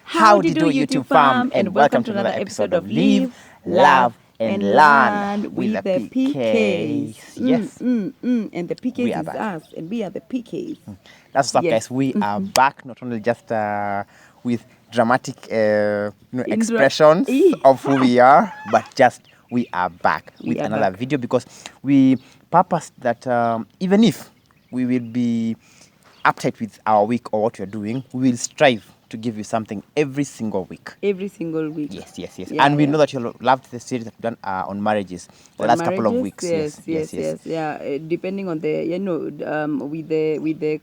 How did you YouTube fam? And welcome to another episode of Live, Love, and Learn with the Peekays. Peekays. Yes, And the we Peekays are is back. us, and we are the Peekays. That's what's up, Yes. guys. We are back, not only just with dramatic Intro- expressions of who we are, but just we are back We with are another back. video because we purposed that even if we will be uptight with our week or what we're doing, we will strive to give you something every single week. Every single week. Yes. Yeah, And we yeah. know that you loved the series that we've done on marriages the On last couple of marriages, weeks. yes. Yeah, depending on the with the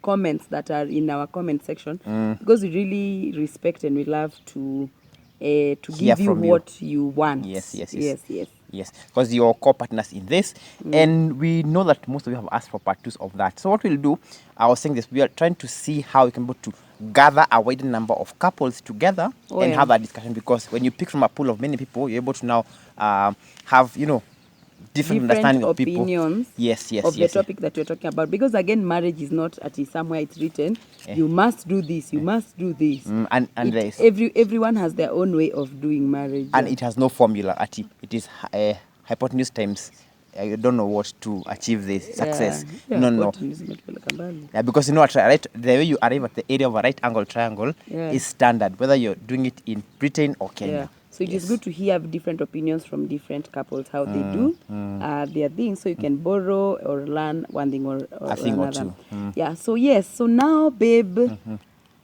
comments that are in our comment section, because we really respect and we love to Hear give you from you. what you want. Yes. Yes. Because you're co-partners in this, and we know that most of you have asked for part 2s of that. So what we'll do, I was saying this, we are trying to see how we can be able to gather a wider number of couples together and yeah. have a discussion, because when you pick from a pool of many people, you're able to now have, different understanding of people. Opinions Yes. of the topic that you're talking about, because again, marriage is not at somewhere it's written you must do this, you must do this. And there is, Everyone has their own way of doing marriage, and it has no formula. It is hypotenuse times I don't know what to achieve this success. No. Yeah, because you know what, right? The way you arrive at the area of a right angle triangle is standard, whether you're doing it in Britain or Kenya. Yeah. So it is good to hear different opinions from different couples, how they do their things, so you can borrow or learn one thing or A thing or another. two. Yeah. So yes. So now, babe,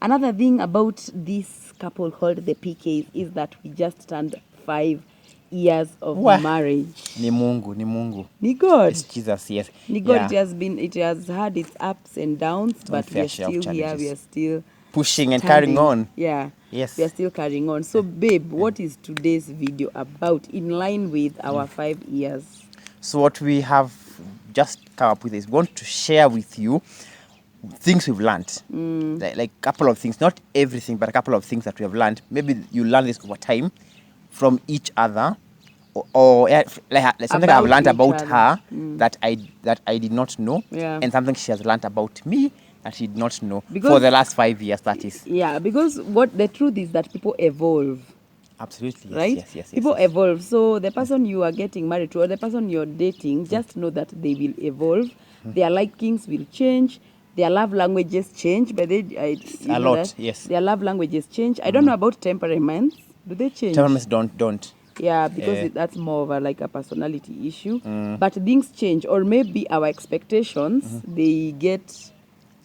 another thing about this couple called the PKs is that we just turned 5 years of Wah. marriage. Ni Mungu. Ni God. It's Jesus, yes. Ni God. Yeah. It has had its ups and downs, but we fair are share of still here. challenges. We are still Pushing and carrying on. Yeah. Yes. We are still carrying on. So, babe, what is today's video about in line with our 5 years? So what we have just come up with is we want to share with you things we've learned. Like a couple of things, not everything, but a couple of things that we have learned. Maybe you learn this over time from each other, or like something I've learned about her that I did not know, and something she has learned about me that she did not know for the last 5 years, that is. Yeah, because what the truth is that people evolve. Absolutely, right? Yes. People evolve. So the person you are getting married to or the person you're dating, just know that they will evolve. Their likings will change. Their love languages change. But a lot, yes. Their love languages change. I don't know about temperaments. Do they change? Temperaments don't. Yeah, because that's more of a personality issue. But things change, or maybe our expectations they get.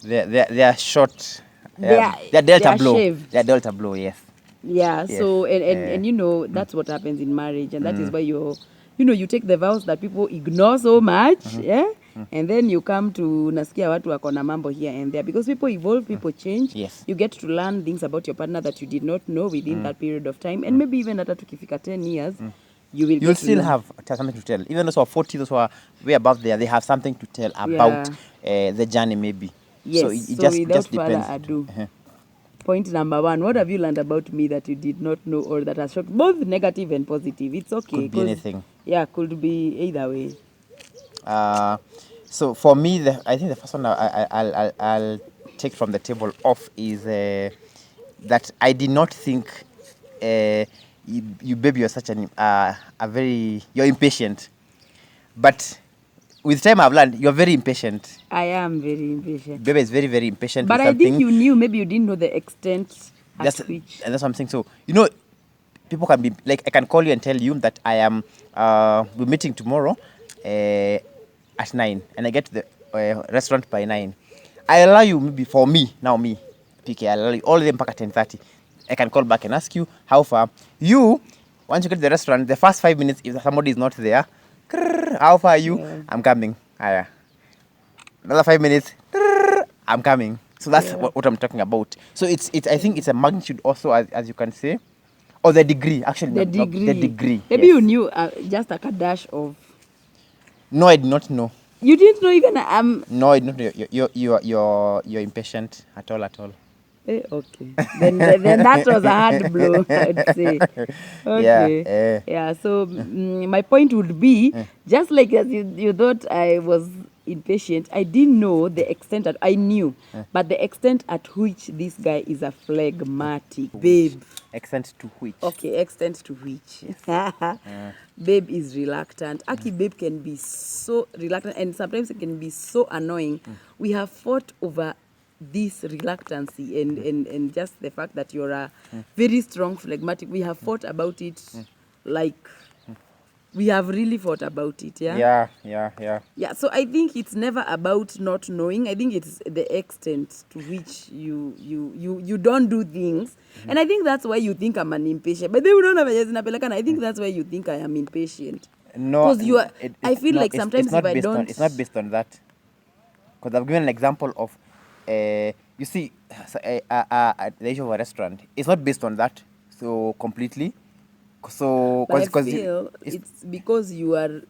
They are short. They are delta blow. Shaved. They are delta blow. Yes. Yeah. Yes. So and that's what happens in marriage, and that is why you take the vows that people ignore so much, and then you come to nasikia watu wako na mambo here and there, because people evolve, people change. Yes. You get to learn things about your partner that you did not know within that period of time, and maybe even hata tukifika 10 years. You'll still have something to tell. Even those who are 40, those who are way above there, they have something to tell about the journey, maybe. Yes. So it just depends. Ado. Point number 1, what have you learned about me that you did not know, or that has shocked, both negative and positive? It's okay. Could be anything. Yeah, could be either way. So for me, I think the first one I'll take from the table off is that I did not think you baby, you're such you're impatient. But with time I've learned you're very impatient. I am very impatient. Baby is very, very impatient. But I think you knew, maybe you didn't know the extent at which. And that's what I'm saying. So, people can be, like, I can call you and tell you that I am, we're meeting tomorrow at 9, and I get to the restaurant by 9. I allow you, maybe for me, PK, I allow you all the way back at 10:30. I can call back and ask you, how far? You, once you get to the restaurant, the first 5 minutes, if somebody is not there, how far are you? Yeah. I'm coming. Another 5 minutes, I'm coming. So that's what I'm talking about. So it's I think it's a magnitude also, as you can say, or the degree. Actually, the degree. yes. Maybe you knew just like a dash of. No, I did not know. You didn't know even No, I did not know. You're impatient at all. Okay. Then that was a hard blow, I'd say. Okay. Yeah. So my point would be, just like as you thought I was Impatient, I didn't know the extent I knew, but the extent at which this guy is a phlegmatic. Babe. Extent to which? Okay, extent to which. Babe is reluctant. Aki, babe can be so reluctant, and sometimes it can be so annoying. We have fought over this reluctancy and just the fact that you're a very strong phlegmatic. We have fought about it like we have really fought about it, Yeah. Yeah, so I think it's never about not knowing. I think it's the extent to which you don't do things. And I think that's why you think I'm an impatient. But they don't have a I think that's why you think I am impatient. No, Because you are, I feel like sometimes if I don't... It's not based on that. Because I've given an example of, you see, the issue of a restaurant. It's not based on that, so completely. So, But I feel it's because you are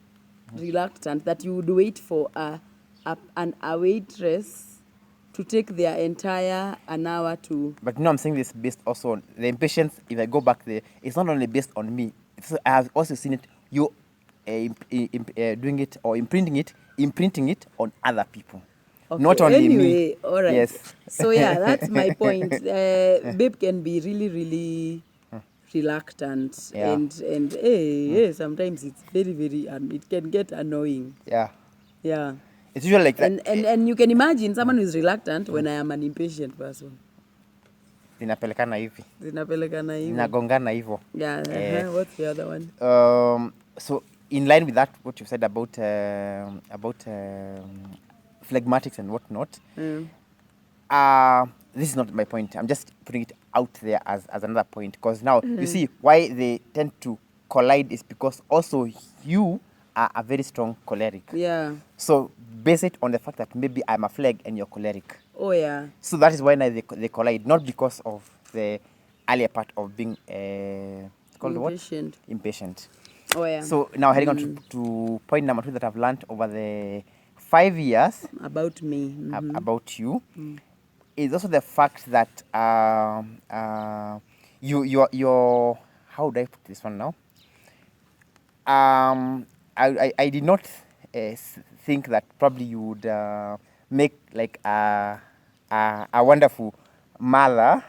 reluctant that you would wait for a waitress to take their entire an hour to... But I'm saying this based also on the impatience. If I go back there, it's not only based on me. I have also seen it. You doing it or imprinting it on other people. Okay, Not only anyway, me. all right. Yes. So yeah, that's my point. Babe can be really, really reluctant, Yeah. and sometimes it's very, very, it can get annoying. Yeah. Yeah. It's usually like that. And you can imagine someone who is reluctant when I am an impatient person. Zinapelekana hivi. Zinapelekana hivi. Zinagongana hivyo. Yeah. What's the other one? So in line with that, what you said about phlegmatics and whatnot, this is not my point. I'm just putting it out there as another point. Because now, you see, why they tend to collide is because also you are a very strong choleric. Yeah. So base it on the fact that maybe I'm a phleg and you're choleric. Oh, yeah. So that is why now they collide, not because of the earlier part of being called Impatient. what? Impatient. Oh, yeah. So now heading on to point number 2 that I've learned over the 5 years about me, about you, is also the fact that you're how do I put this one now? I did not think that probably you would make like a wonderful mother,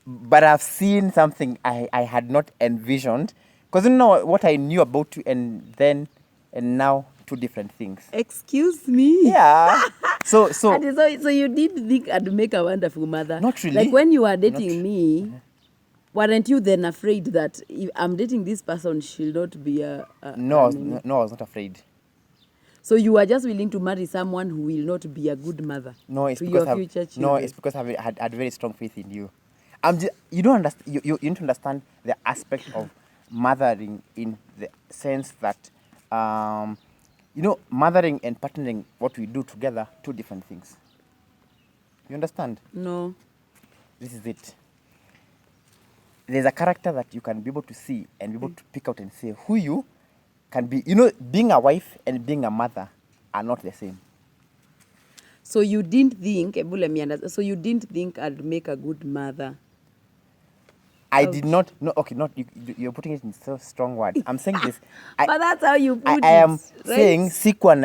but I've seen something I had not envisioned, because you know what I knew about you and now 2 different things. Excuse me? Yeah. So you did think I'd make a wonderful mother? Not really. Like when you were dating me, weren't you then afraid that if I'm dating this person, she'll not be no, I was not afraid. So you were just willing to marry someone who will not be a good mother to your future children? No, it's because I had very strong faith in you. You don't understand. You need to understand the aspect of mothering in the sense that, mothering and partnering, what we do together, 2 different things. You understand? No. This is it. There's a character that you can be able to see and be able to pick out and say who you can be. Being a wife and being a mother are not the same. So you didn't think, so you didn't think I'd make a good mother? I did not. No, okay, not you. You're putting it in so strong words. I'm saying this. But that's how you put it. I am right? saying, Sikwa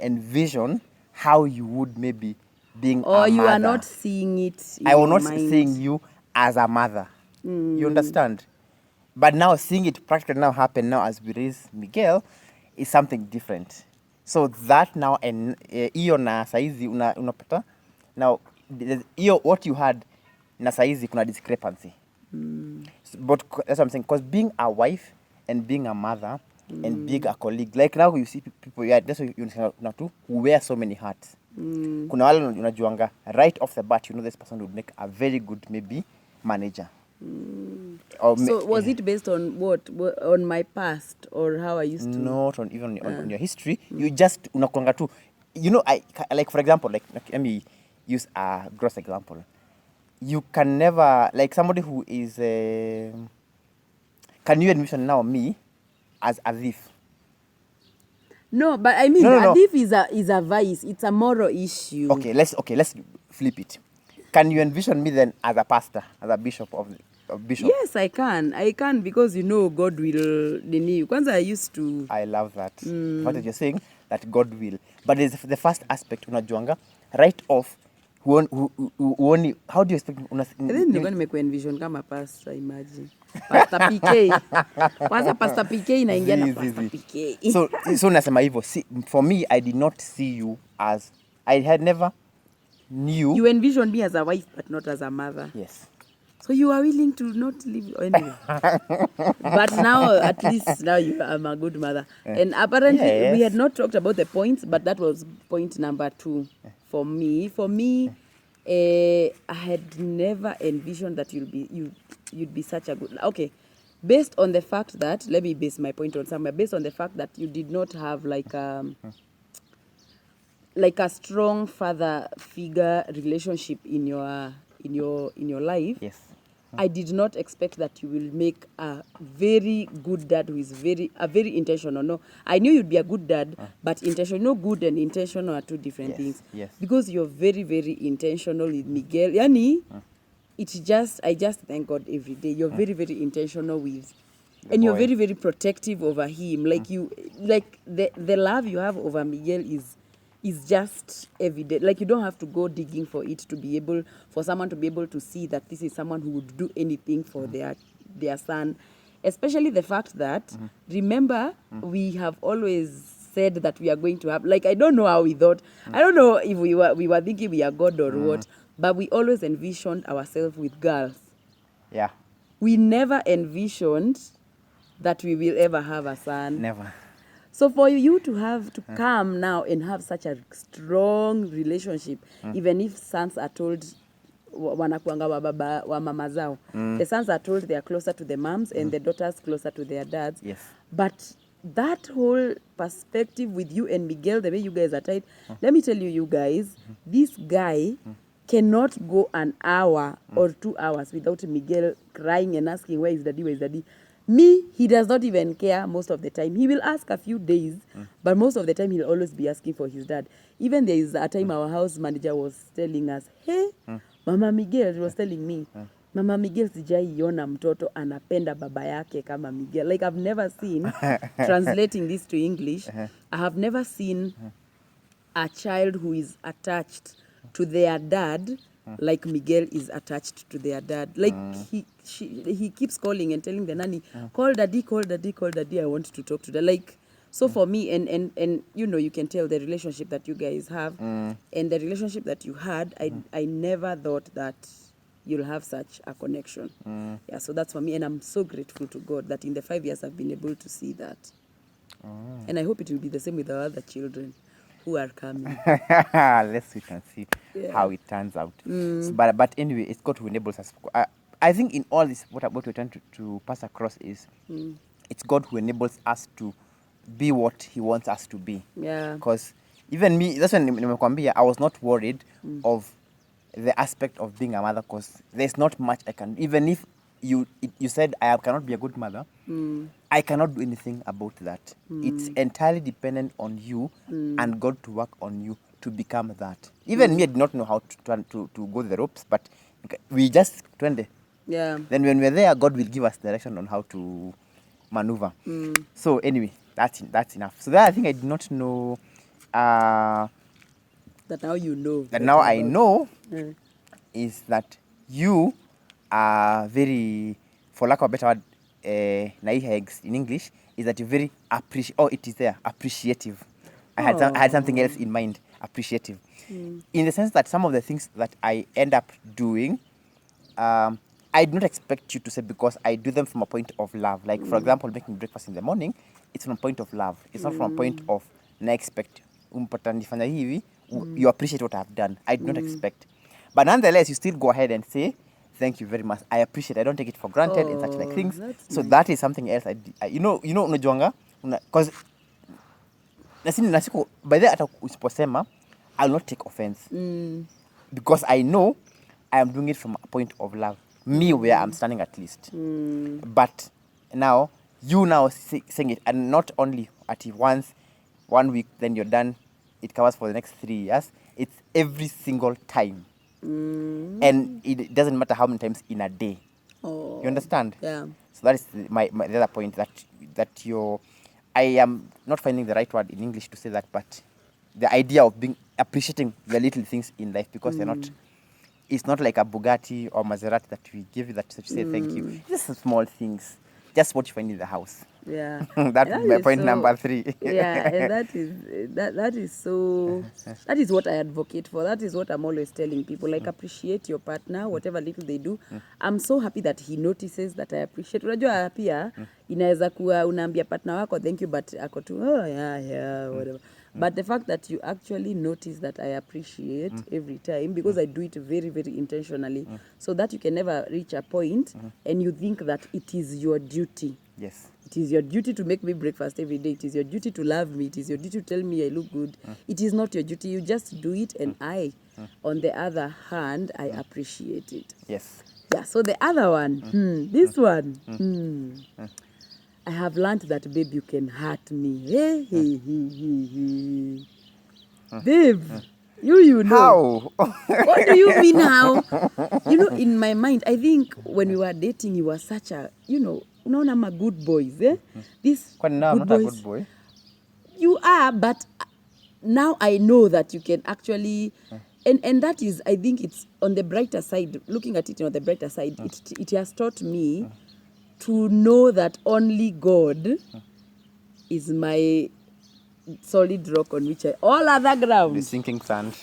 envision how you would maybe being a mother. Or you are not seeing it in I was not mind. seeing you as a mother. You understand? But now seeing it practically now happen now as we raise Miguel is something different. So that now and iyo na saizi unapata now iyo what you had na saizi kuna discrepancy. But that's what I'm saying, because being a wife and being a mother and being a colleague, like now you see people, yeah, that's why you know who wear so many hats. Kuna wale unajuanga right off the bat, this person would make a very good maybe manager. So was it based on what? On my past or how I used to? Not on even on your history. You just unakuanga tu. I like, for example, like let me use a gross example. You can never, like somebody who is can you envision now me as a thief? No, but I mean, No. a thief is a vice. It's a moral issue. Okay, let's flip it. Can you envision me then as a pastor, as a bishop of bishop? Yes, I can. I can, because God will renew you. Kwanza I used to. I love that. What you're saying. that God will. But there's the first aspect, unajuanga, right off, huoni, how do you expect, Then nilikuwa nimekuenvision kama pastor, imagine. Pastor PK. Kwanza Pastor PK inaingia na Pastor PK. So nasema hivyo, for me, I did not see you as, I had never knew. You envisioned me as a wife, but not as a mother. Yes. So you are willing to not live anyway. But now, at least now you are a good mother. And apparently, we had not talked about the points, but that was point number 2 for me. For me, I had never envisioned that you'd be such a good. Okay, based on the fact that, let me base my point on somewhere. Based on the fact that you did not have like a strong father figure relationship in your life. Yes. I did not expect that you will make a very good dad who is very intentional. No, I knew you'd be a good dad, but intentional, good and intentional are two different things. Yes. Because you're very, very intentional with Miguel. Yani, I just thank God every day. You're very, very intentional with, and you're very, very protective over him. Like the love you have over Miguel is just evident. Like, you don't have to go digging for it to be able, for someone to be able to see that this is someone who would do anything for their son. Especially the fact that, remember, we have always said that we are going to have, like, I don't know how we thought, I don't know if we were thinking we are God or what, but we always envisioned ourselves with girls. Yeah. We never envisioned that we will ever have a son. Never. So for you to come now and have such a strong relationship, even if sons are told wanakuanga wa mama zao, the sons are told they are closer to the moms and the daughters closer to their dads. Yes. But that whole perspective with you and Miguel, the way you guys are tight, let me tell you guys, this guy cannot go an hour or 2 hours without Miguel crying and asking, where is daddy? Me, he does not even care most of the time. He will ask a few days, but most of the time he'll always be asking for his dad. Even there is a time our house manager was telling us, hey, Mama Miguel, he was telling me, Mama Miguel sijaiona mtoto anapenda baba yake kama Miguel. Like, I've never seen, translating this to English, I have never seen a child who is attached to their dad like Miguel is attached to their dad. Like, he keeps calling and telling the nanny, call daddy, I want to talk to them. Like, so for me, and you know, you can tell the relationship that you guys have and the relationship that you had, I never thought that you'll have such a connection. Yeah, so that's for me, and I'm so grateful to God that in the 5 years I've been able to see that. And I hope it will be the same with our other children who are coming. Let's wait and see how it turns out. So, but anyway, it's God who enables us. I think in all this, what we're trying to pass across is it's God who enables us to be what He wants us to be. Yeah. Because even me, that's when nimekwambia, I was not worried of the aspect of being a mother, because there's not much I can. Even if you said I cannot be a good mother, I cannot do anything about that. It's entirely dependent on you and God to work on you to become that. Even me, I did not know how to go the ropes, but we just turned. Yeah. Then when we're there, God will give us direction on how to maneuver. So anyway, that's enough. So that, I think I did not know. That now you know. That now I know is that you are very, for lack of a better word, naihegs in English, is that you're very appreciative. I had something else in mind, appreciative. In the sense that some of the things that I end up doing, I do not expect you to say, because I do them from a point of love. Like, for example, making breakfast in the morning, it's from a point of love. It's not from a point of, na expect, nifanya hivi, you appreciate what I've done. I do not expect. But nonetheless, you still go ahead and say, thank you very much. I appreciate it. I don't take it for granted and such like things. So nice. That is something else you know, unajuanga, because nasiku, by the hata usiposema, I'll not take offense. Because I know I am doing it from a point of love. Me, where I'm standing at least. But now, you now saying it, and not only at once, 1 week, then you're done. It covers for the next 3 years. It's every single time. And it doesn't matter how many times in a day. You understand? Yeah. So that is the other point, that you're I am not finding the right word in English to say that, but the idea of being appreciating the little things in life, because they're not, it's not like a Bugatti or Maserati that we give you that to say thank you. Just the small things, just what you find in the house. Yeah. That And would be my point so, number 3. yeah, and that is so, that is what I advocate for. That is what I'm always telling people. Like, appreciate your partner, whatever little they do. I'm so happy that he notices that I appreciate. Unajua pia inaweza kuwa unaambia partner wako thank you, but ako tu oh yeah whatever. But the fact that you actually notice that I appreciate every time, because I do it very, very intentionally, so that you can never reach a point and you think that it is your duty. Yes. It is your duty to make me breakfast every day. It is your duty to love me. It is your duty to tell me I look good. It is not your duty. You just do it, and I, on the other hand, I appreciate it. Yes. Yeah, so the other one, this one, I have learned that, babe, you can hurt me. Hey. Babe, you know. How? What do you mean how? You know, in my mind, I think when we were dating, you were such a, unaona ma good boys, eh? This Kwani now I'm good not boys, a good boy. you are, but now I know that you can actually, and that is, I think it's on the brighter side, looking at it on the brighter side, it has taught me to know that only God is my solid rock on which all other The ground, sinking sand.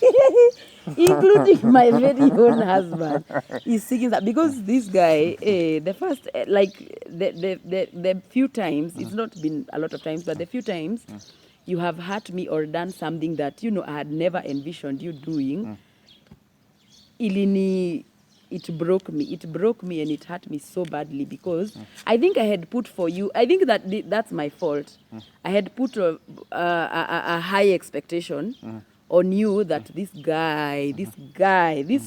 including my very own husband, is seeking that, because this guy, the first, like the few times, it's not been a lot of times, but the few times you have hurt me or done something that I had never envisioned you doing, it broke me and it hurt me so badly, because I think I had put for you, I think that's my fault. I had put a high expectation on you, that this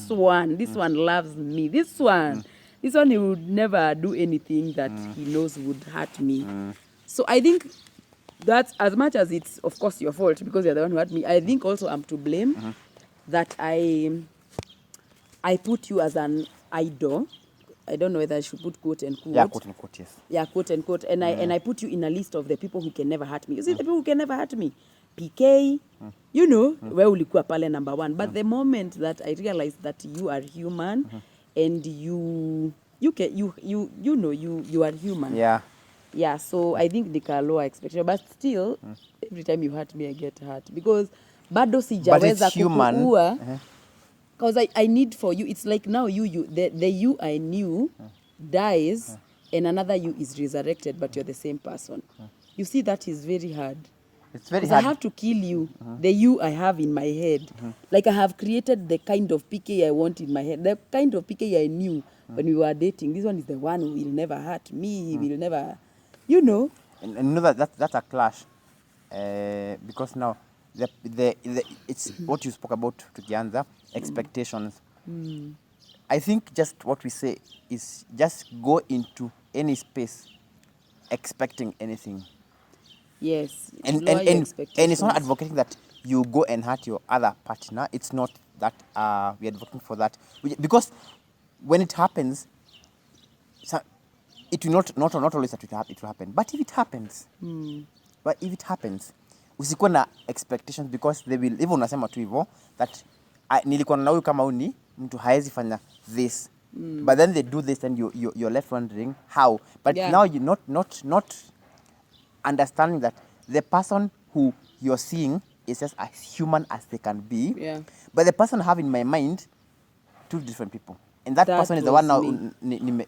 one loves me, this one he would never do anything that he knows would hurt me. So I think that's, as much as it's of course your fault because you're the one who hurt me, I think also I'm to blame that I put you as an idol. I don't know whether I should put quote and quote. Yeah, quote and quote, yes. Yeah, quote and quote. And I put you in a list of the people who can never hurt me. You see, the people who can never hurt me. PK, where ulikuwa pale number 1. But the moment that I realized that you are human and you are human. Yeah. Yeah, so I think nika lower expectation. But still, every time you hurt me, I get hurt. Because bado sijaweza kukuua. Because I need for you, it's like now the you I knew dies and another you is resurrected, but you're the same person. You see, that is very hard. It's very Because hard. I have to kill you, the you I have in my head. Like I have created the kind of PK I want in my head, the kind of PK I knew when we were dating. This one is the one who will never hurt me, he will never, And you know that's a clash. Because now it's what you spoke about tukianza, expectations. I think just what we say is just go into any space expecting anything. yes, And lower your it's not expectations. advocating that you go and hurt your other partner. It's not that we're advocating for that. Because when it happens, it will not always that it will happen. But if it happens, usikuwa na expectations, because they will, even unasema tu hivyo that nilikuwa na huyu kama uni mtu haezi fanya this, but then they do this and you're left wondering how. But now you not understanding that the person who you're seeing is just as human as they can be. But the person I have in my mind, 2 different people. And that person is the one now nime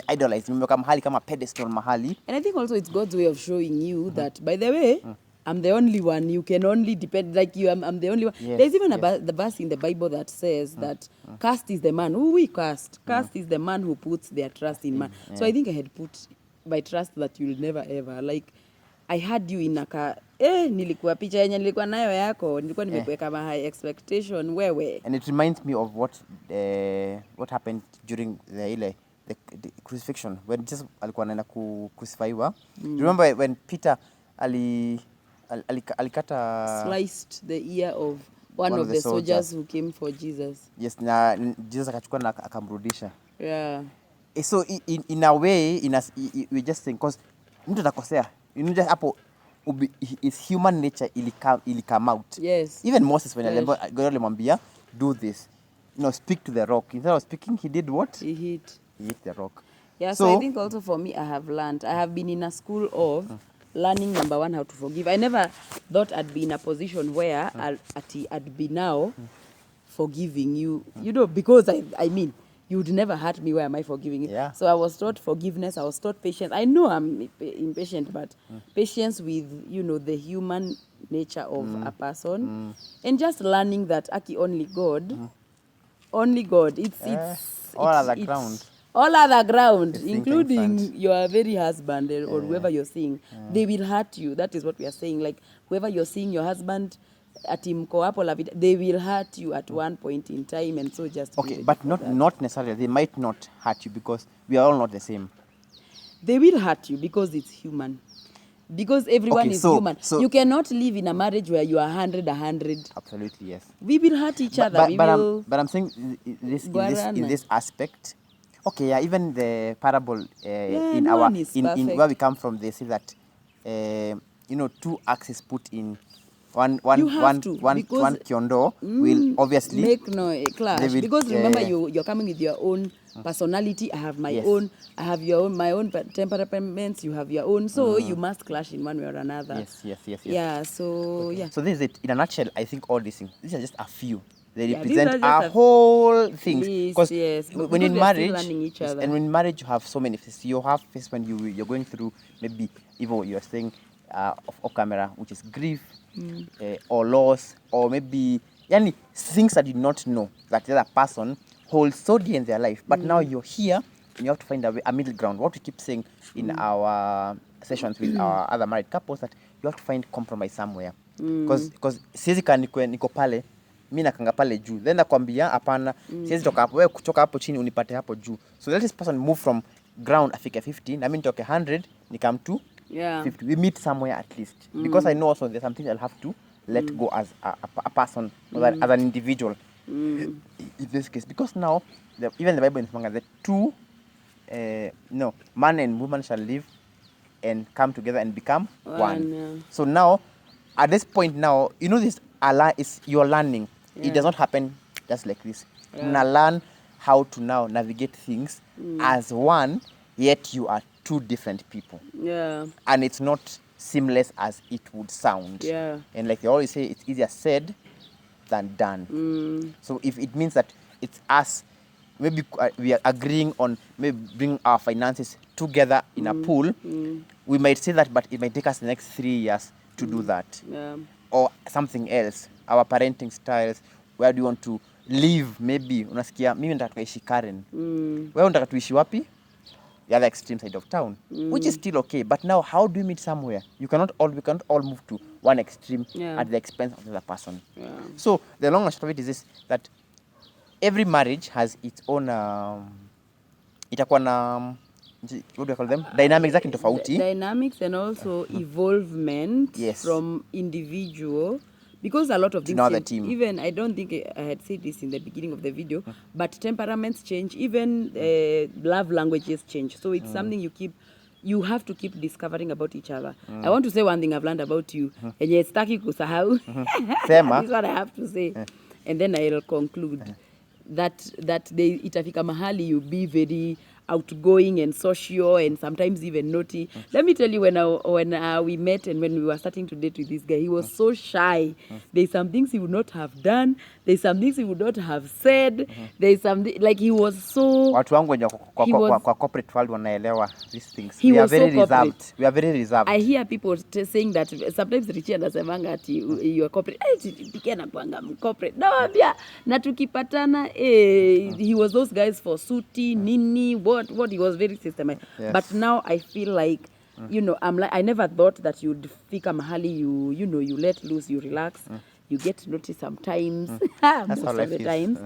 idolize, nimeweka mahali kama pedestal mahali. And I think also it's God's way of showing you that, by the way, I'm the only one. You can only depend, like you, I'm the only one. Yes, There's even the verse in the Bible that says that cast is the man. Who we cast? Cast is the man who puts their trust in man. So I think I had put my trust that you'll never ever, like, I had you in nilikuwa picha yenye nilikuwa nayo yako, nilikuwa nimekuweka ma high expectation wewe. And it reminds me of what happened during the crucifixion, when Jesus alikuwa anaenda kucrucifyiwa. Remember when Peter alikata sliced the ear of one of the soldiers who came for Jesus. Yes, na Jesus akachukua na akamrudisha. Yeah. So in a way, we just think, because mtu atakosea, just hapo is human nature ili come out. Yes. Even Moses when Yes. God alimwambia do this, speak to the rock. Instead of speaking, he did what? He hit. He hit the rock. Yeah, so I think also for me, I have been in a school of learning, number one, how to forgive. I never thought I'd be in a position where I'd be now forgiving you, because I mean, you would never hurt me. Where am I forgiving you? Yeah. So I was taught forgiveness. I was taught patience. I know I'm impatient, but patience with, the human nature of a person, and just learning that only God. All other ground. All other ground, It's including incontinent. your very husband or whoever you're seeing, they will hurt you. That is what we are saying. Like, whoever you're seeing, your husband, mko hapo la vida, they will hurt you at one point in time, and so just be Okay, ready but for that. not necessarily. They might not hurt you because we are all not the same. They will hurt you because it's human. Because everyone Okay, is so- human. so- You cannot live in a marriage where you are 100. Absolutely, yes. We will hurt each other. But I'm saying in this aspect. Okay, yeah, even the parable in no our one is in perfect. where we come from, they say that 2 axes put in You have to, because one kiondo will obviously make no clash. they will, Because remember, you're coming with your own personality. I have my Yes. own. I have my own temperaments. You have your own. So you must clash in one way or another. Yes. Yeah. So yeah. So this is it. In a nutshell, I think all these things, these are just a few. They Yeah, these represent are just a whole things. list, yes. When Because in we are still marriage, learning each other. and when in marriage you have so many phases. You have phase when you're going through maybe even what you're saying off camera, which is grief or loss, or maybe things that you did not know that the other person holds so dear in their life. But now you're here and you have to find a middle ground. What we keep saying in our sessions with our other married couples, that you have to find compromise somewhere. Because siwezi niko pale mi nakanga pale juu, then nakwambia hapana, siwezi toka hapo, wewe kutoka hapo chini unipate hapo juu. So let this person move from ground afike 50 na mimi nitoke 100 nikam to 50. We meet somewhere at least, because I know also there's something I'll have to let go as a person, or as an individual in this case, because now even the Bible in the two man and woman shall live and come together and become one. So now at this point now, this is you're learning. It does not happen just like this. You learn how to now navigate things as one, yet you are two different people. Yeah. And it's not seamless as it would sound. Yeah. And like they always say, it's easier said than done. So if it means that it's us, maybe we are agreeing on maybe bring our finances together in a pool, we might say that, but it might take us the next 3 years to do that. Yeah. Or something else, our parenting styles, where do you want to live? Maybe unasikia mimi nataka tuishi Karen, wewe unataka tuishi wapi? The other extreme side of town, which is still okay. But now, how do we meet somewhere? We cannot all move to one extreme at the expense of the other person. Yeah. So the long and short of it is this, that every marriage has its own itakuwa na what do you call them? Dynamics zake tofauti. Dynamics and also evolvement from individual, because a lot of things change. Team. Even I don't think I had said this in the beginning of the video, but temperaments change. Even love languages change. So it's something you have to keep discovering about each other. I want to say one thing I've learned about you. Enye sitaki kusahau. This is what I have to say. And then I'll conclude that itafika mahali you be very outgoing and social and sometimes even naughty. Let me tell you, when we met and when we were starting to date with this guy, he was so shy. There's some things he would not have done. There's some things he would not have said. There's something like he was so. Watu wangu wenye kwa corporate world wanaelewa these things. We are very reserved. We are very reserved. I hear people saying that sometimes Richie anasemanga ati you are corporate. Pikia na kuanga corporate. Nawambia na tukipatana he was those guys for suti nini what he was very systematic. Yes. But now I feel like I never thought that you'd fika mahali you let loose, you relax. You get noticed sometimes, most of the times.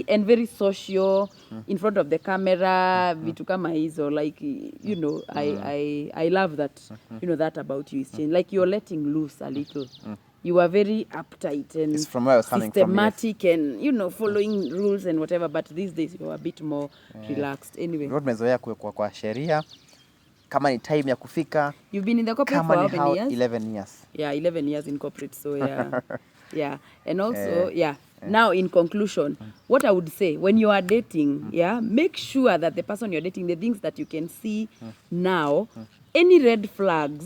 And very social in front of the camera, vitu kama hizo. Like, I love that, that about you is changed. Like, you're letting loose a little. You are very uptight and it's from where I was coming systematic from, yes. And, following rules and whatever. But these days, you're a bit more relaxed. Anyway. Tumezoea kwa sheria kama ni time ya kufika. You've been in the corporate Kama for ni how many years? 11 years. Yeah, 11 years in corporate. So yeah. Yeah. And also, now in conclusion, what I would say, when you are dating, make sure that the person you're dating, the things that you can see now, any red flags,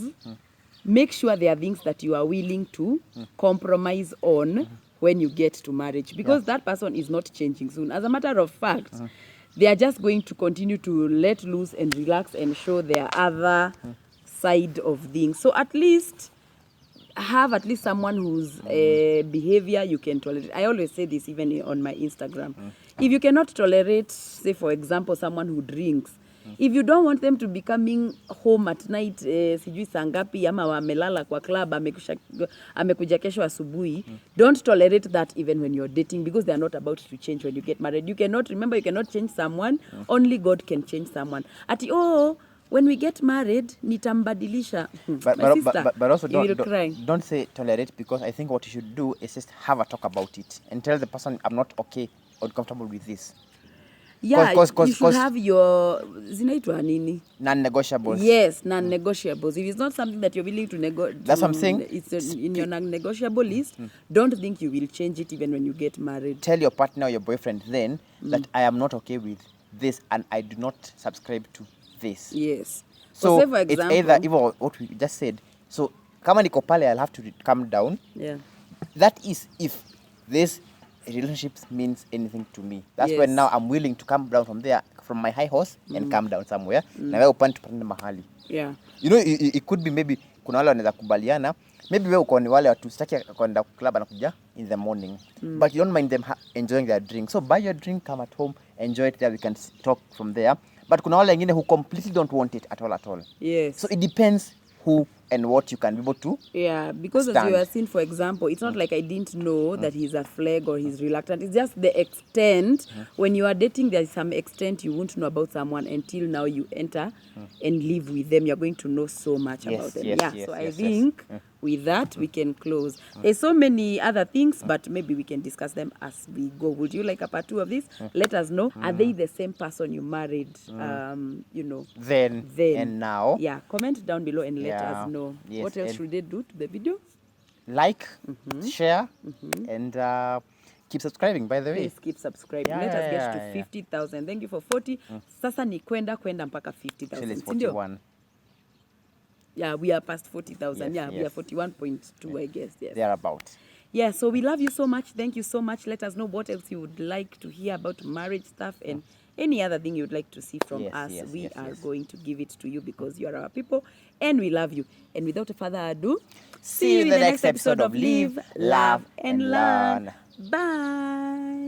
make sure they are things that you are willing to compromise on when you get to marriage, because that person is not changing soon. As a matter of fact, they are just going to continue to let loose and relax and show their other side of things. So at least have at least someone whose behavior you can tolerate. I always say this even on my Instagram. If you cannot tolerate, say for example, someone who drinks, if you don't want them to be coming home at night, sijui saa ngapi ama wamelala kwa club, amekuja kesho asubuhi, don't tolerate that even when you're dating, because they are not about to change when you get married. You cannot change someone. Only God can change someone. When we get married, nitambadilisha. But also you will cry. don't say tolerate, because I think what you should do is just have a talk about it and tell the person, I'm not okay or comfortable with this. Yeah, you should have your zinaitwa nini? Non-negotiables. Yes, non-negotiables. If it's not something that you're willing to negotiate, that's what I'm saying. It's in your non-negotiable list. Don't think you will change it even when you get married. Tell your partner or your boyfriend then that I am not okay with this and I do not subscribe to this. Yes. So say for example, it's either what we just said. So kama niko pale, I'll have to calm down. Yeah. That is if this relationships means anything to me. That's Yes. when now I'm willing to come down from my high horse and come down somewhere. Na wewe upande tupande mahali. Yeah. You know, it could be maybe kuna wale wanaweza kubaliana. Maybe wewe uko ni wale watu sitaki kwenda club anakuja in the morning. But you don't mind them enjoying their drink. So buy your drink, come at home, enjoy it there, we can talk from there. But kuna wale wengine who completely don't want it at all. Yes. So it depends who and what you can be able to. Yeah, because stand. as you have seen, for example, it's not like I didn't know that he's a flag or he's reluctant. It's just the extent. When you are dating, there's some extent you won't know about someone until now you enter and live with them. You're going to know so much about them. So I think with that, we can close. There's so many other things, but maybe we can discuss them as we go. Would you like a part 2 of this? Let us know. Are they the same person you married, Then and now? Yeah, comment down below and let us know. Yes, what else should they do to the video? Like, share, and keep subscribing, by the way. Please keep subscribing. Let us get to 50,000. Thank you for 40. Sasa ni kwenda mpaka 50,000. 41. Yeah, we are past 40,000. Yes, We are 41.2, I guess. Yes. They are about. Yeah, so we love you so much. Thank you so much. Let us know what else you would like to hear about marriage stuff and any other thing you would like to see from us. We are going to give it to you because you are our people and we love you. And without further ado, see you in the next episode of Live, Love, and Learn. Bye.